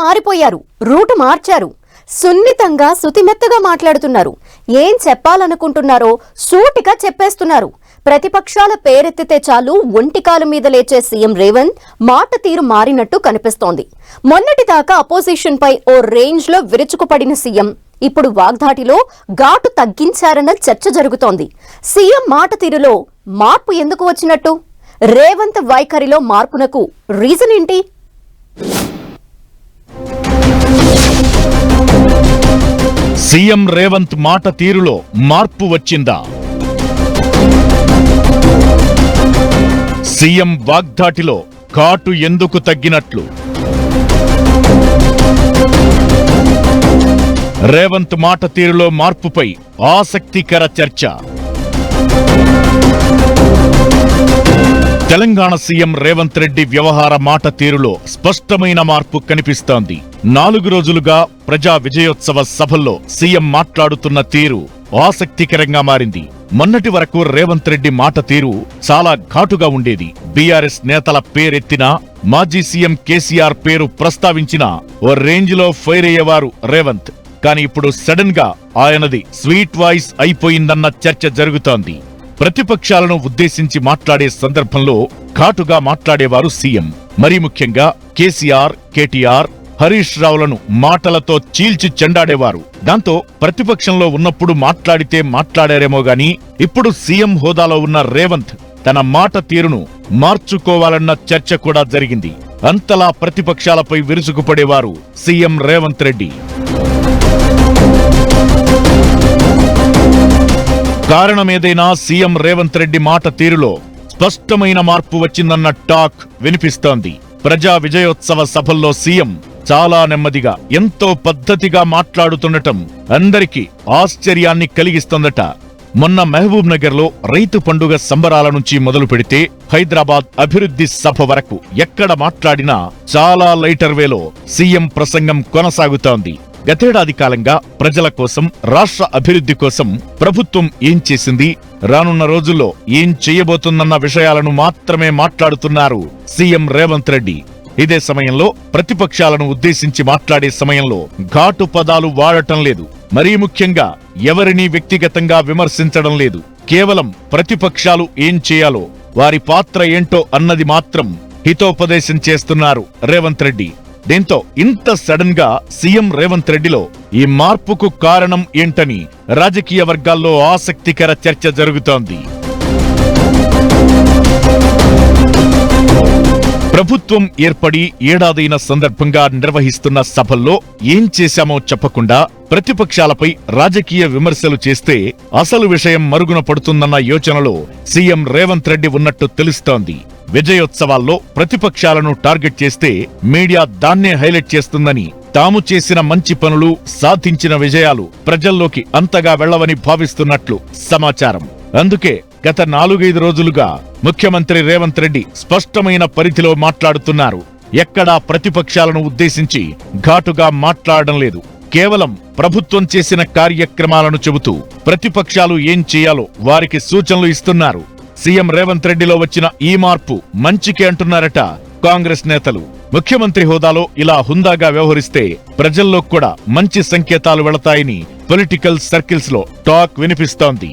మారిపోయారు, రూటు మార్చారు. సున్నితంగా సుతిమెత్తగా మాట్లాడుతున్నారు. ఏం చెప్పాలనుకుంటున్నారో సూటిగా చెప్పేస్తున్నారు. ప్రతిపక్షాల పేరెత్తితే చాలు ఒంటికాలు మీద లేచే సీఎం రేవంత్ మాట తీరు మారినట్టు కనిపిస్తోంది. మొన్నటిదాకా అపోజిషన్ పై ఓ రేంజ్ లో విరుచుకుపడిన సీఎం ఇప్పుడు వాగ్దాటిలో ఘాటు తగ్గించారన్న చర్చ జరుగుతోంది. సీఎం మాట తీరులో మార్పు ఎందుకు వచ్చినట్టు? రేవంత్ వైఖరిలో మార్పునకు రీజన్ ఏంటి? సీఎం రేవంత్ మాట తీరులో మార్పు వచ్చిందా? సీఎం వాగ్దాటిలో ఘాటు ఎందుకు తగ్గినట్లు? రేవంత్ మాట తీరులో మార్పుపై ఆసక్తికర చర్చ. తెలంగాణ సీఎం రేవంత్ రెడ్డి వ్యవహార మాట తీరులో స్పష్టమైన మార్పు కనిపిస్తోంది. 4 రోజులుగా ప్రజా విజయోత్సవ సభల్లో సీఎం మాట్లాడుతున్న తీరు ఆసక్తికరంగా మారింది. మొన్నటి వరకు రేవంత్ రెడ్డి మాట తీరు చాలా ఘాటుగా ఉండేది. బీఆర్ఎస్ నేతల పేరెత్తినా, మాజీ సీఎం కేసీఆర్ పేరు ప్రస్తావించినా ఓ రేంజ్లో ఫైర్ అయ్యేవారు రేవంత్. కానీ ఇప్పుడు సడన్ గా ఆయనది స్వీట్ వాయిస్ అయిపోయిందన్న చర్చ జరుగుతోంది. ప్రతిపక్షాలను ఉద్దేశించి మాట్లాడే సందర్భంలో ఘాటుగా మాట్లాడేవారు సీఎం. మరీ ముఖ్యంగా కేసీఆర్, కేటీఆర్, హరీష్ రావులను మాటలతో చీల్చి చెండాడేవారు. దాంతో ప్రతిపక్షంలో ఉన్నప్పుడు మాట్లాడితే మాట్లాడారేమో గాని ఇప్పుడు సీఎం హోదాలో ఉన్న రేవంత్ తన మాట తీరును మార్చుకోవాలన్న చర్చ కూడా జరిగింది. అంతలా ప్రతిపక్షాలపై విరుచుకుపడేవారు సీఎం రేవంత్ రెడ్డి. కారణమేదైనా సీఎం రేవంత్ రెడ్డి మాట తీరులో స్పష్టమైన మార్పు వచ్చిందన్న టాక్ వినిపిస్తోంది. ప్రజా విజయోత్సవ సభల్లో సీఎం చాలా నెమ్మదిగా, ఎంతో పద్ధతిగా మాట్లాడుతుండటం అందరికీ ఆశ్చర్యాన్ని కలిగిస్తోందట. మొన్న మహబూబ్ నగర్ లో రైతు పండుగ సంబరాల నుంచి మొదలు పెడితే హైదరాబాద్ అభివృద్ధి సభ వరకు ఎక్కడ మాట్లాడినా చాలా లైటర్ వేలో సీఎం ప్రసంగం కొనసాగుతోంది. గతేడాది కాలంగా ప్రజల కోసం, రాష్ట్ర అభివృద్ధి కోసం ప్రభుత్వం ఏం చేసింది, రానున్న రోజుల్లో ఏం చేయబోతుందన్న విషయాలను మాత్రమే మాట్లాడుతున్నారు సీఎం రేవంత్ రెడ్డి. ఇదే సమయంలో ప్రతిపక్షాలను ఉద్దేశించి మాట్లాడే సమయంలో ఘాటు పదాలు వాడటం లేదు. మరీ ముఖ్యంగా ఎవరినీ వ్యక్తిగతంగా విమర్శించడం లేదు. కేవలం ప్రతిపక్షాలు ఏం చేయాలో, వారి పాత్ర ఏంటో అన్నది మాత్రం హితోపదేశం చేస్తున్నారు రేవంత్ రెడ్డి. దీంతో ఇంత సడన్ గా సీఎం రేవంత్ రెడ్డిలో ఈ మార్పుకు కారణం ఏంటని రాజకీయ వర్గాల్లో ఆసక్తికర చర్చ జరుగుతోంది. ప్రభుత్వం ఏర్పడి ఏడాదైన సందర్భంగా నిర్వహిస్తున్న సభల్లో ఏం చేశామో చెప్పకుండా ప్రతిపక్షాలపై రాజకీయ విమర్శలు చేస్తే అసలు విషయం మరుగున పడుతుందన్న యోచనలో సీఎం రేవంత్ రెడ్డి ఉన్నట్టు తెలుస్తోంది. విజయోత్సవాల్లో ప్రతిపక్షాలను టార్గెట్ చేస్తే మీడియా దాన్నే హైలైట్ చేస్తుందని, తాము చేసిన మంచి పనులు, సాధించిన విజయాలు ప్రజల్లోకి అంతగా వెళ్లవని భావిస్తున్నట్లు సమాచారం. అందుకే గత 4-5 రోజులుగా ముఖ్యమంత్రి రేవంత్ రెడ్డి స్పష్టమైన పరిధిలో మాట్లాడుతున్నారు. ఎక్కడా ప్రతిపక్షాలను ఉద్దేశించి ఘాటుగా మాట్లాడడం లేదు. కేవలం ప్రభుత్వం చేసిన కార్యక్రమాలను చెబుతూ ప్రతిపక్షాలు ఏం చేయాలో వారికి సూచనలు ఇస్తున్నారు. సీఎం రేవంత్ రెడ్డిలో వచ్చిన ఈ మార్పు మంచికే అంటున్నారట కాంగ్రెస్ నేతలు. ముఖ్యమంత్రి హోదాలో ఇలా హుందాగా వ్యవహరిస్తే ప్రజల్లో కూడా మంచి సంకేతాలు వెళతాయని పొలిటికల్ సర్కిల్స్ లో టాక్ వినిపిస్తోంది.